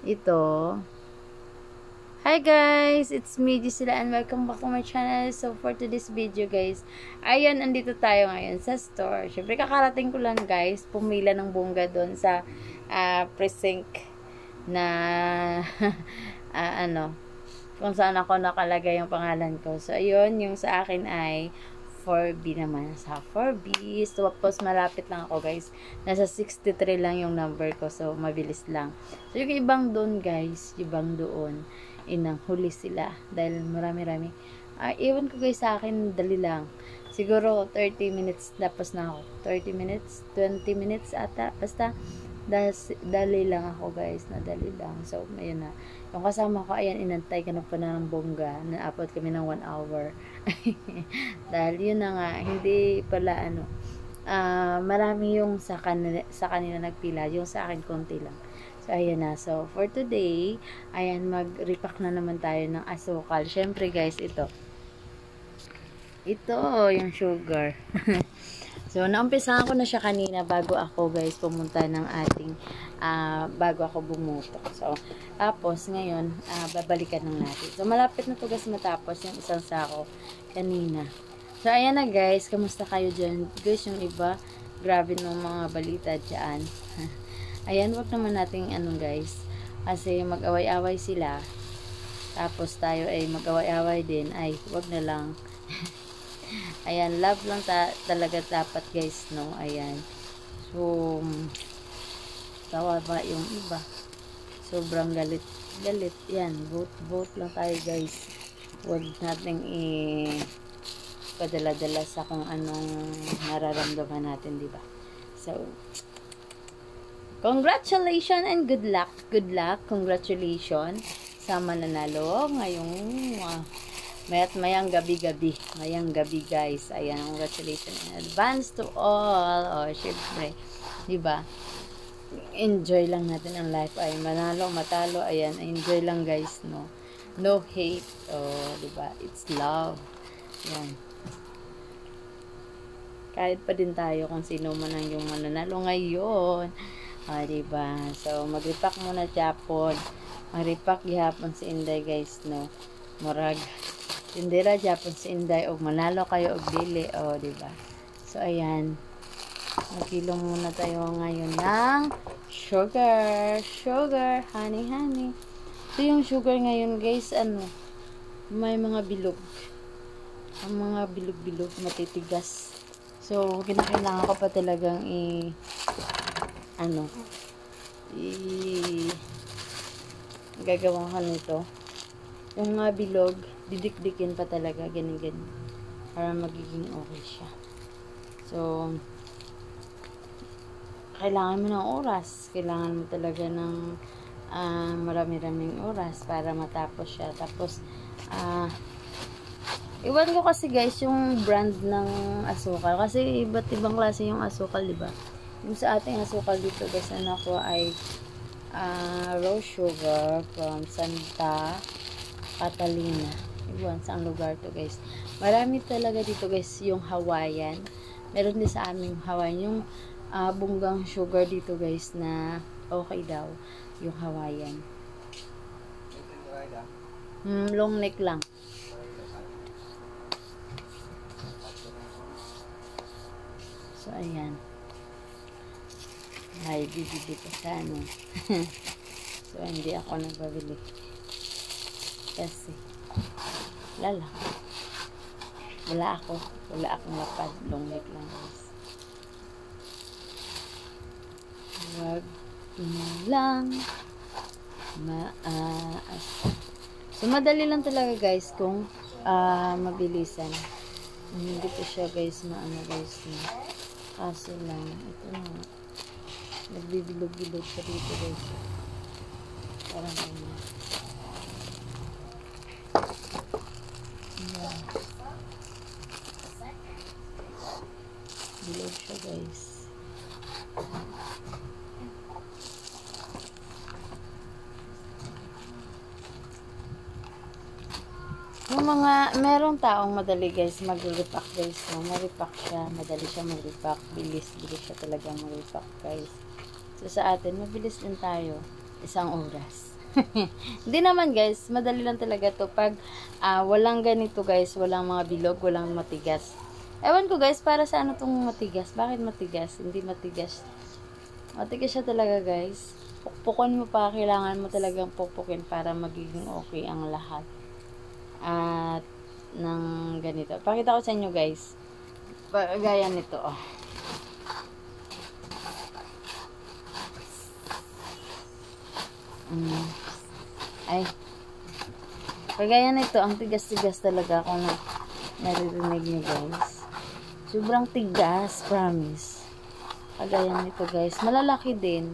ito. Hi guys! It's me, Gisela, and welcome back to my channel. So, for today's video guys, ayan, andito tayo ngayon sa store. Siyempre, kakarating ko lang guys, pumila ng bongga doon sa precinct na, kung saan ako nakalagay yung pangalan ko. So, ayun, yung sa akin ay 4B naman. Sa 4B. So, tapos malapit lang ako guys. Nasa 63 lang yung number ko. So, mabilis lang. So, yung ibang doon guys, ibang doon, inang huli sila. Dahil marami-rami. Iwan ko guys sa akin, dali lang. Siguro 30 minutes tapos na ako. 30 minutes, 20 minutes ata. Basta, dali lang ako guys. Nadali lang. So, ayun na. Yung kasama ko, ayan, inantay ka na pa na ng bongga. Na-upload kami ng 1 hour. Dahil yun na nga, hindi pala marami yung sa kanila nagpila. Yung sa akin, konti lang. So, ayan na. So, for today, ayan, mag-repack na naman tayo ng asukal. Syempre guys, ito. Ito, yung sugar. So, naumpisahan ko na siya kanina bago ako guys pumunta ng ating bago ako bumutok. So, tapos ngayon, babalikan ng natin. So, malapit na to guys matapos yung isang sako kanina. So, ayan na guys. Kamusta kayo dyan? Guys, yung iba, grabe ng mga balita dyan. Ayan, wag naman nating guys. Kasi mag-away-away sila. Tapos tayo ay mag-away-away din. Ay, wag na lang. Ayan, love lang talaga dapat guys, no? Ayan. So, tawa yung iba. Sobrang galit. Yan, vote lang tayo guys. Huwag nating padala-dala sa kung anong nararamdaman natin, di ba? So, congratulations and good luck. Good luck. Congratulations sa mananalo ngayong mayang gabi-gabi. Mayang gabi, guys. Ayan, congratulations in advance to all. O, syempre, diba? Enjoy lang natin ang life. Ay, manalo, matalo. Ayan, enjoy lang, guys, no? No hate. O, diba? It's love. Ayan. Kahit pa din tayo kung sino man ang yung mananalo ngayon. O, diba? So, mag-repack muna Japon. Mag-repack gihapon si Inday, guys, no? Murag tindera Japon si Inday og manalo kayo og dili, diba? So ayan, magkilo muna tayo ngayon ng sugar, honey. So yung sugar ngayon guys, may mga bilog, ang mga bilog matitigas. So kinakailangan ko pa talagang gagawa ko nito. Yung mga bilog, didikdikin pa talaga, ganyan para magiging okay siya. So, kailangan mo ng oras. Kailangan mo talaga ng marami-raming oras para matapos siya. Tapos, iwan ko kasi guys yung brand ng asukal. Kasi iba't ibang klase yung asukal, diba? Yung sa ating asukal dito guys, ko ay raw sugar from Santa Catalina. Iwan sa lugar to guys. Marami talaga dito guys yung Hawaiian. Meron din sa aming Hawaiian yung bunggang sugar dito guys na okay daw yung Hawaiian. Long neck lang. So ayan. Ay, bibili ko sa So hindi ako nagbabili. Kasi wala akong lapad, long neck lang guys. Wag lang so madali lang talaga guys kung mabilisan. Hindi ko siya guys guys kaso lang ito na nagbibilog-bilog siya dito guys, parang ganyan. Bilog siya guys. Yung merong taong madali guys mag-repack guys, no? Ma-repack siya, madali siya mag-repack, bilis siya talaga mag-repack guys. So sa atin, mabilis din tayo. Isang oras. Hindi naman guys, madali lang talaga to pag walang ganito guys, walang mga bilog, walang matigas. Ewan ko guys, para sa ano tong matigas? Bakit matigas? Hindi matigas. Matigas siya talaga guys. Pukpukan mo pa, kailangan mo talagang pukpukin para magiging okay ang lahat. At ng ganito. Pakita ko sa inyo guys. Gaya nito oh. Ay. Kagaya nito, ang tigas-tigas talaga kung naririnig niyo guys. Sobrang tigas, promise. Kagaya nito guys, malalaki din.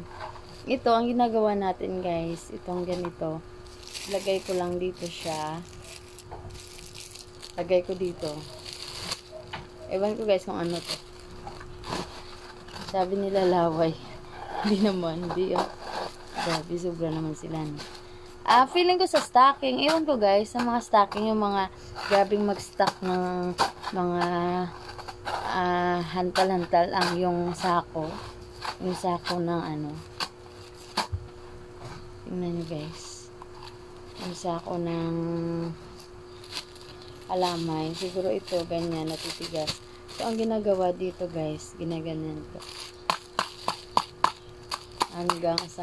Ito, ang ginagawa natin guys, itong ganito. Lagay ko lang dito siya. Lagay ko dito. Ewan ko guys kung ano to. Sabi nila laway. Hindi naman, hindi oh. Grabe, sobra naman sila. No? Feeling ko sa stocking, ewan ko guys, sa mga stocking, yung mga grabing mag-stock ng mga hantal-hantal ang yung sako ng ano. Tingnan nyo guys. Yung sako ng alamay. Siguro ito, ganyan, natitigas. So, ang ginagawa dito guys, ginaganyan ko. Hanggang sa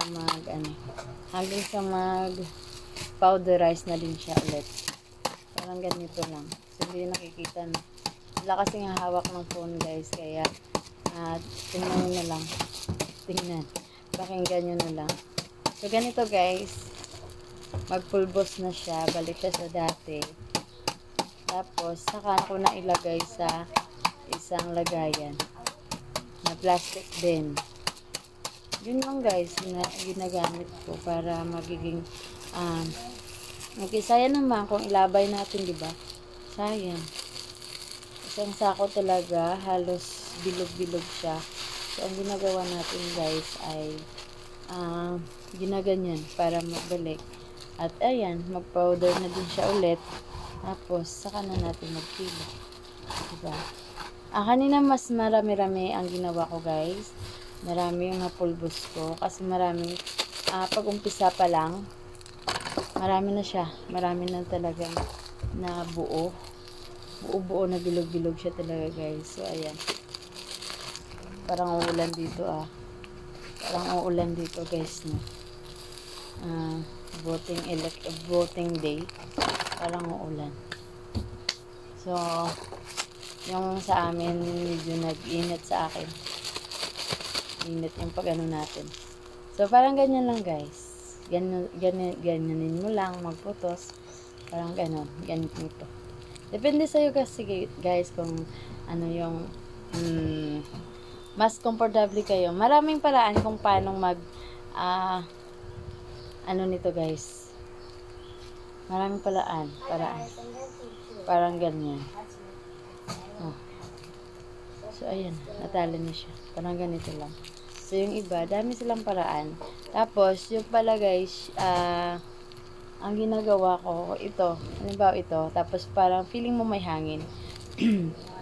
powderize na din siya ulit. Parang ganito lang. So, hindi nakikita na. Wala kasing hawak ng phone guys. Kaya, tingnan nyo na lang. Tingnan. Pakinggan nyo na lang. So, ganito guys. Magpulbos na siya. Balik siya sa dati. Tapos, saka ko na ilagay sa isang lagayan. Na plastic din. Yun lang guys, ginagamit ko para magiging okay, sayang naman kung ilabay natin, di ba? Sayang. Isang sako talaga, halos bilog-bilog siya. So, ang ginagawa natin guys ay ginaganyan para magbalik. At ayan, mag-powder na din siya ulit. Tapos, saka na natin mag-kilo. Diba? Kanina mas marami-rami ang ginawa ko guys. Marami yung napulbos ko. Kasi maraming, pag umpisa pa lang, marami na siya. Marami na talagang na buo. Buo-buo na bilog-bilog siya talaga guys. So, ayan. Parang uulan dito Parang uulan dito guys. No? Voting day. Parang uulan. So, yung sa amin, medyo nag-init sa akin. Init yung pag-ano natin. So, parang ganyan lang, guys. Ganyanin mo lang, magputos. Parang ganon. Ganito nito. Depende sa'yo kasi, guys, kung ano yung mas comfortable kayo. Maraming paraan kung paano ano nito, guys. Maraming paraan. Parang ganyan. Oh. So, ayan. Natalo na siya. Parang ganito lang. So, yung iba, dami silang paraan. Tapos, yung pala guys, ang ginagawa ko, ito. Halimbawa ito. Tapos, parang feeling mo may hangin.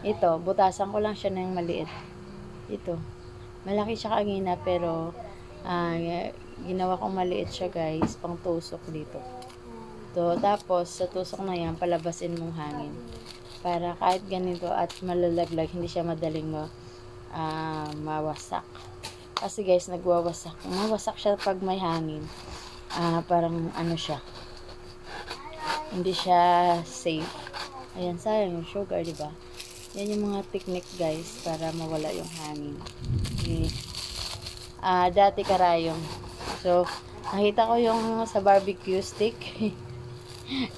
Ito, butasan ko lang siya ng maliit. Ito. Malaki siya kagina, pero, ginawa kong maliit siya guys, pang tusok dito. Ito. Tapos, sa tusok na yan, palabasin mong hangin. Para kahit ganito at malalaglag, hindi siya madaling mawasak. Kasi guys, nagwawasak. Mawasak siya pag may hangin. Parang ano siya. Hindi siya safe. Ayan, sayang yung sugar, diba? Yan yung mga technique guys para mawala yung hangin. Dati karayong. So, nakita ko yung sa barbecue stick.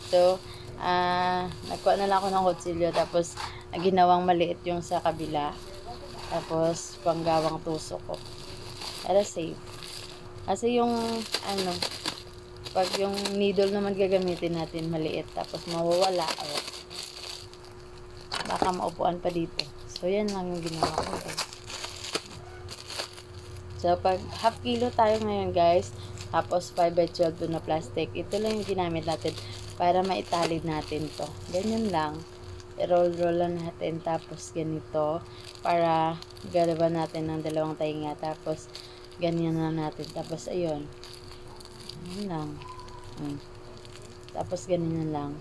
So, nagkuha na lang ako ng kutsilyo. Tapos, ginawang maliit yung sa kabila. Tapos, panggawang tusok ko. Para safe. Kasi yung, pag yung needle naman gagamitin natin maliit. Tapos, mawawala. Baka maupuan pa dito. So, yan lang yung ginawa ko. So, pag half kilo tayo ngayon, guys. Tapos, 5x12 na plastic. Ito lang yung ginamit natin para maitalid natin to. Ganyan lang. I-roll lang natin. Tapos, ganito. Para galaban natin ng dalawang tainga. Tapos, ganyan na natin. Tapos, ayun. Yun lang. Tapos, ganun lang.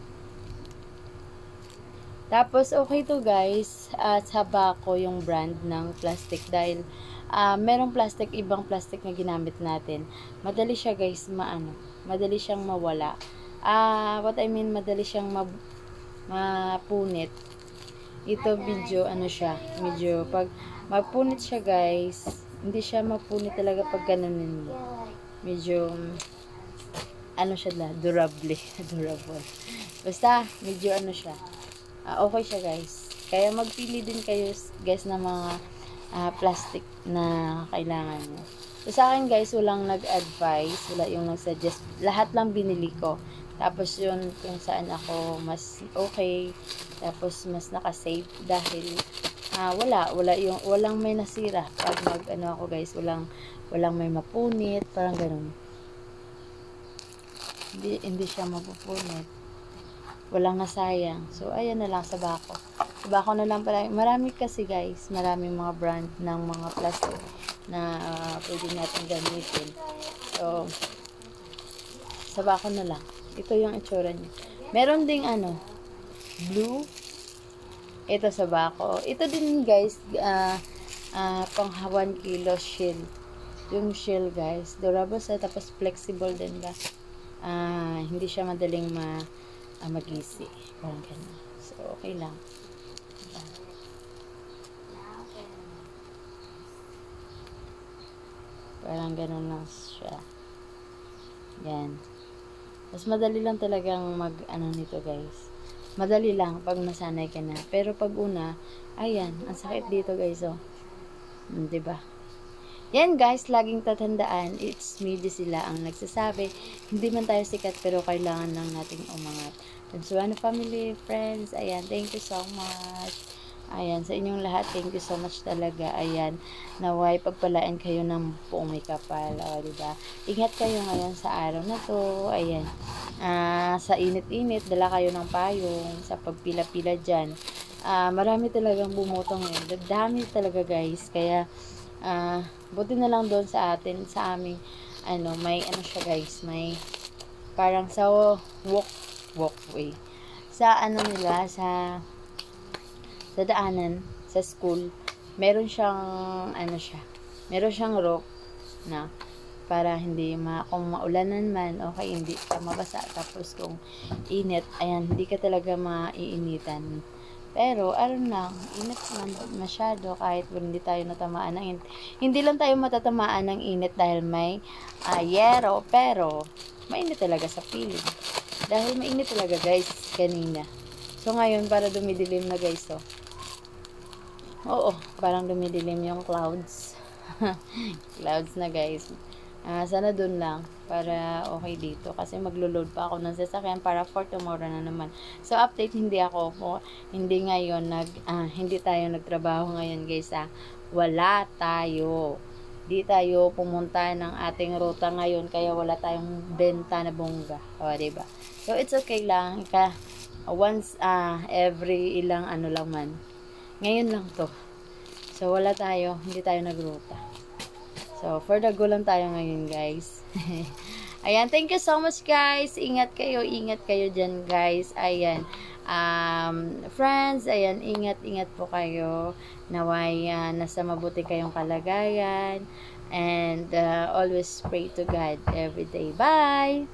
Tapos, okay to guys. Sabako yung brand ng plastic dahil merong plastic, ibang plastic na ginamit natin. Madali siya guys, madali siyang mawala. What I mean, madali siyang mapunit. Ito medyo medyo pag mapunit siya guys, hindi siya mapunit talaga pag ganunin mo. Medyo siya durable. Durable. Basta medyo siya. Okay siya guys. Kaya magpili din kayo guys ng mga plastic na kailangan nyo. So, sa akin guys, walang nag-advise, wala yung nag-suggest. Lahat lang binili ko. Tapos yun, kung saan ako mas okay, tapos mas nakasave dahil walang may nasira pag ako guys, walang may mapunit, parang ganun. Hindi siya mapupunit. Walang nasayang. So, ayan na lang sa bako. Sa bako na lang pala. Marami kasi guys, maraming mga brand ng mga plastic na pwede natin gamitin. So, sa bako na lang. Ito yung itsura niya. Meron ding blue. Ito sa bako. Ito din guys, pang 1 kilo shell. Yung shell guys, durable siya, tapos flexible din ba. Hindi siya madaling magisi. Parang ganun. So, okay lang. Parang ganun lang siya. Yan. Mas madali lang talagang nito guys. Madali lang pag nasanay ka na. Pero pag una, ayan, ang sakit dito guys, oh. Diba? Yan guys, laging tatandaan, it's media sila ang nagsasabi. Hindi man tayo sikat, pero kailangan lang nating umangat. And so, family, friends, ayan, thank you so much. Ayan, sa inyong lahat, thank you so much talaga. Ayan, naway pagpalaan kayo ng buong may kapal. O, diba? Ingat kayo ngayon sa araw na to. Ayan, sa init-init, dala kayo ng payong sa pagpila-pila dyan. Marami talagang bumutong ngayon. Dami talaga guys. Kaya, buti na lang doon sa atin, sa aming, may siya guys, may, parang sa walkway. Sa nila, sa daanan, sa school, meron siyang, meron siyang rope na, para hindi kung maulanan man, okay, hindi ka mabasa. Tapos kung init, ayan, hindi ka talaga maiinitan. Pero, lang, init man masyado kahit hindi tayo natamaan ng init. Hindi lang tayo matatamaan ng init dahil may yero, pero mainit talaga sa piling. Dahil mainit talaga guys, kanina. So, ngayon, para dumidilim na guys, oh. Oo, parang dumidilim yung clouds. Clouds na guys. Sana dun lang para okay dito kasi maglo-load pa ako ng sasakyan para for tomorrow na naman. So update, hindi ngayon hindi tayo nagtrabaho ngayon guys. Wala tayo. Di tayo pumunta ng ating ruta ngayon kaya wala tayong benta na bongga. O, diba? So it's okay lang. Once every ilang lang man. Ngayon lang to. So wala tayo, hindi tayo nagruta. So, for the go lang tayo ngayon, guys. Ayan, thank you so much, guys. Ingat kayo dyan, guys. Ayan. Friends, ayan, ingat po kayo. Naway, nasa mabuti kayong kalagayan. And, always pray to God every day. Bye!